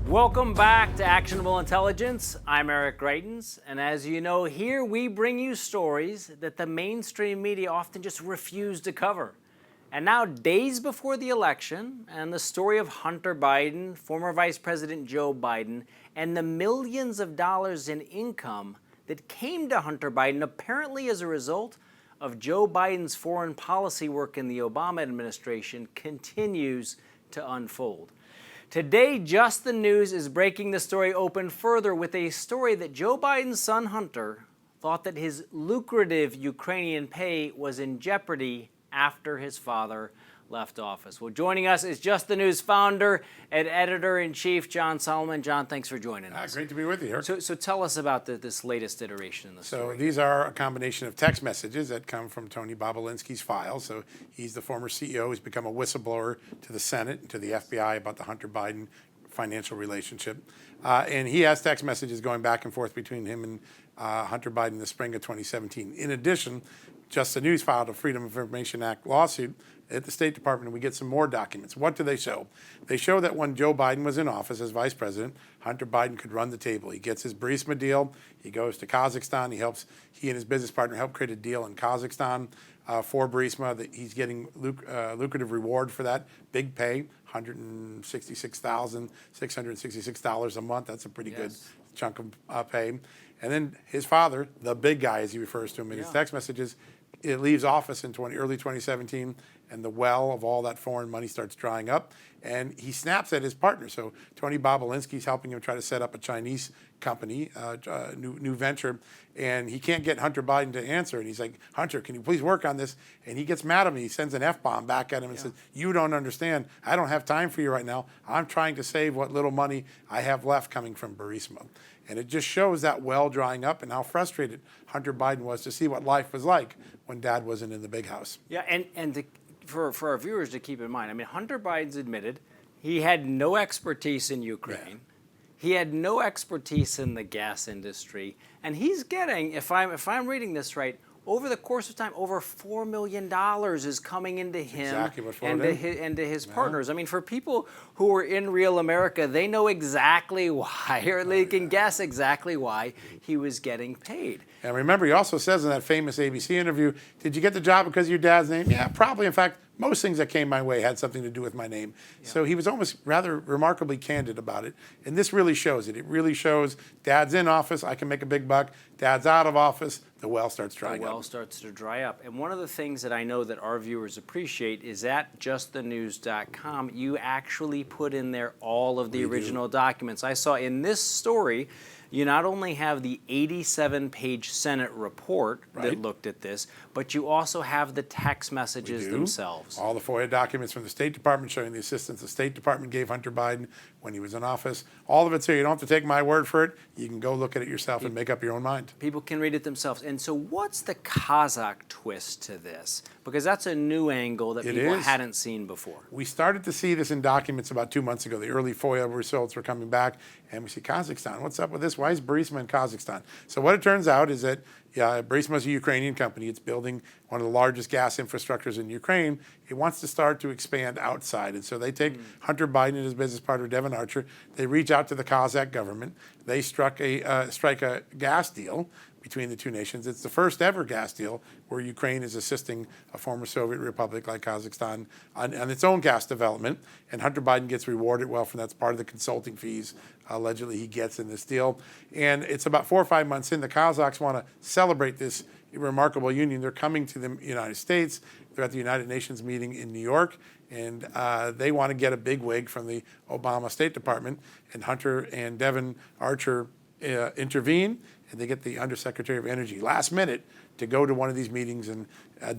Welcome back to Actionable Intelligence. I'm Eric Greitens, and as you know, here we bring you stories that the mainstream media often just refuse to cover. And now, days before the election, and the story of Hunter Biden, former Vice President Joe Biden, and the millions of dollars in income that came to Hunter Biden apparently as a result of Joe Biden's foreign policy work in the Obama administration continues to unfold. Today, Just the News is breaking the story open further with a story that Joe Biden's son Hunter thought that his lucrative Ukrainian pay was in jeopardy after his father left office. Well, joining us is Just the News founder and editor-in-chief, John Solomon. John, thanks for joining us. Great to be with you here. So tell us about this latest iteration in the story. So these are a combination of text messages that come from Tony Bobolinsky's files. So he's the former CEO. He's become a whistleblower to the Senate and to the FBI about the Hunter Biden financial relationship. And he has text messages going back and forth between him and Hunter Biden in the spring of 2017. In addition, Just the News filed a Freedom of Information Act lawsuit at the State Department, and we get some more documents. What do they show? They show that when Joe Biden was in office as vice president, Hunter Biden could run the table. He gets his Burisma deal. He goes to Kazakhstan. He and his business partner help create a deal in Kazakhstan for Burisma. That he's getting lucrative reward for that. Big pay, $166,666 a month. That's a pretty good chunk of pay. And then his father, the big guy, as he refers to him in his text messages, it leaves office in early 2017, and the well of all that foreign money starts drying up, and he snaps at his partner. So Tony Bobolinsky's helping him try to set up a Chinese company, new venture, and he can't get Hunter Biden to answer. And he's like, Hunter, can you please work on this? And he gets mad at him. He sends an F-bomb back at him and says, you don't understand. I don't have time for you right now. I'm trying to save what little money I have left coming from Burisma. And it just shows that well drying up and how frustrated Hunter Biden was to see what life was like when Dad wasn't in the big house. Yeah, and for our viewers to keep in mind, I mean, Hunter Biden's admitted he had no expertise in Ukraine. Yeah. He had no expertise in the gas industry, and he's getting, if I'm reading this right, over the course of time, over $4 million is coming into him and to his partners. I mean, for people who are in real America, they know exactly why, or they can guess exactly why he was getting paid. And remember, he also says in that famous ABC interview, did you get the job because of your dad's name? Yeah, probably. In fact, most things that came my way had something to do with my name. Yeah. So he was almost rather remarkably candid about it. And this really shows it. It really shows Dad's in office, I can make a big buck. Dad's out of office, the well starts drying up. The well starts to dry up. And one of the things that I know that our viewers appreciate is at justthenews.com, you actually put in there all of the original documents. I saw in this story, you not only have the 87-page Senate report that looked at this, but you also have the text messages themselves. All the FOIA documents from the State Department showing the assistance the State Department gave Hunter Biden when he was in office. All of it's here. You don't have to take my word for it. You can go look at it yourself and make up your own mind. People can read it themselves. And so what's the Kazakh twist to this? Because that's a new angle that people hadn't seen before. We started to see this in documents about 2 months ago. The early FOIA results were coming back, and we see Kazakhstan. What's up with this? Why is Burisma in Kazakhstan? So what it turns out is that Burisma is a Ukrainian company. It's building one of the largest gas infrastructures in Ukraine. It wants to start to expand outside. And so they take Hunter Biden and his business partner, Devon Archer. They reach out to the Kazakh government. They strike a gas deal between the two nations. It's the first ever gas deal where Ukraine is assisting a former Soviet republic like Kazakhstan on its own gas development. And Hunter Biden gets rewarded well for that's part of the consulting fees allegedly he gets in this deal. And it's about 4 or 5 months in. The Kazakhs want to celebrate this remarkable union. They're coming to the United States. They're at the United Nations meeting in New York, and they want to get a big wig from the Obama State Department. And Hunter and Devon Archer intervene, and they get the Undersecretary of Energy last minute to go to one of these meetings and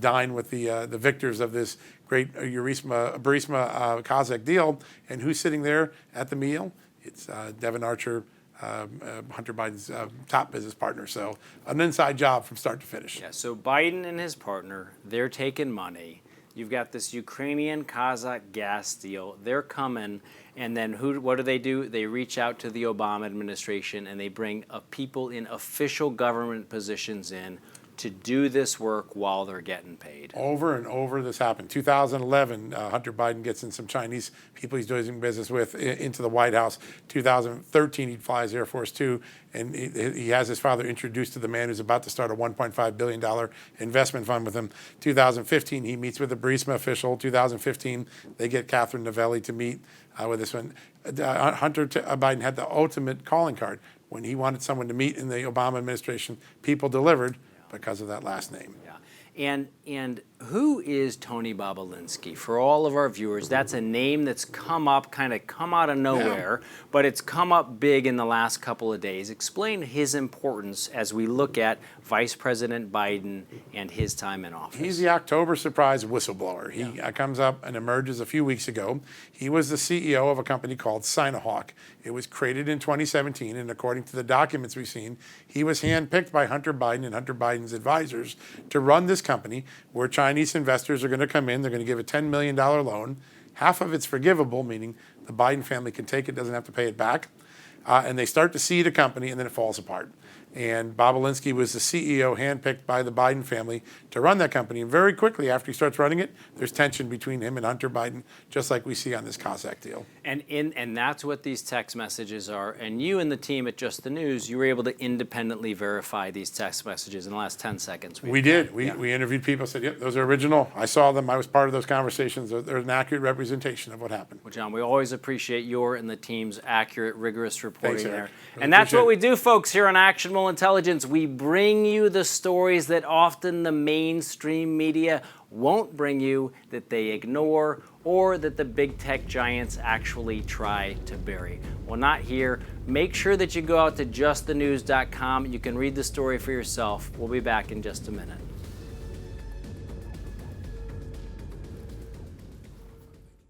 dine with the victors of this great Burisma Kazakh deal. And who's sitting there at the meal? It's Devon Archer, Hunter Biden's top business partner. So an inside job from start to finish. Yeah, so Biden and his partner, they're taking money. You've got this Ukrainian-Kazakh gas deal. They're coming, and then what do? They reach out to the Obama administration, and they bring people in official government positions in to do this work while they're getting paid. Over and over this happened. 2011, Hunter Biden gets in some Chinese people he's doing business with into the White House. 2013, he flies Air Force Two, and he has his father introduced to the man who's about to start a $1.5 billion investment fund with him. 2015, he meets with a Burisma official. 2015, they get Catherine Novelli to meet with this one. Hunter Biden had the ultimate calling card. When he wanted someone to meet in the Obama administration, people delivered because of that last name. Yeah. And who is Tony Bobulinski? For all of our viewers, that's a name that's come up, kind of come out of nowhere, but it's come up big in the last couple of days. Explain his importance as we look at Vice President Biden and his time in office. He's the October surprise whistleblower. He comes up and emerges a few weeks ago. He was the CEO of a company called Sinohawk. It was created in 2017, and according to the documents we've seen, he was handpicked by Hunter Biden and Hunter Biden's advisors to run this company where Chinese investors are going to come in. They're going to give a $10 million loan. Half of it's forgivable, meaning the Biden family can take it, doesn't have to pay it back. And they start to seed a company, and then it falls apart. And Bobulinski was the CEO handpicked by the Biden family to run that company. And very quickly after he starts running it, there's tension between him and Hunter Biden, just like we see on this Cossack deal. And that's what these text messages are. And you and the team at Just the News, you were able to independently verify these text messages in the last 10 seconds. We did. We interviewed people, said, yep, those are original. I saw them. I was part of those conversations. They're an accurate representation of what happened. Well, John, we always appreciate your and the team's accurate, rigorous reporting. Thanks, there. Eric. Really And that's what we do, folks, here on Actionable Intelligence. We bring you the stories that often the mainstream media won't bring you, that they ignore, or that the big tech giants actually try to bury. Well, not here. Make sure that you go out to justthenews.com. You can read the story for yourself. We'll be back in just a minute.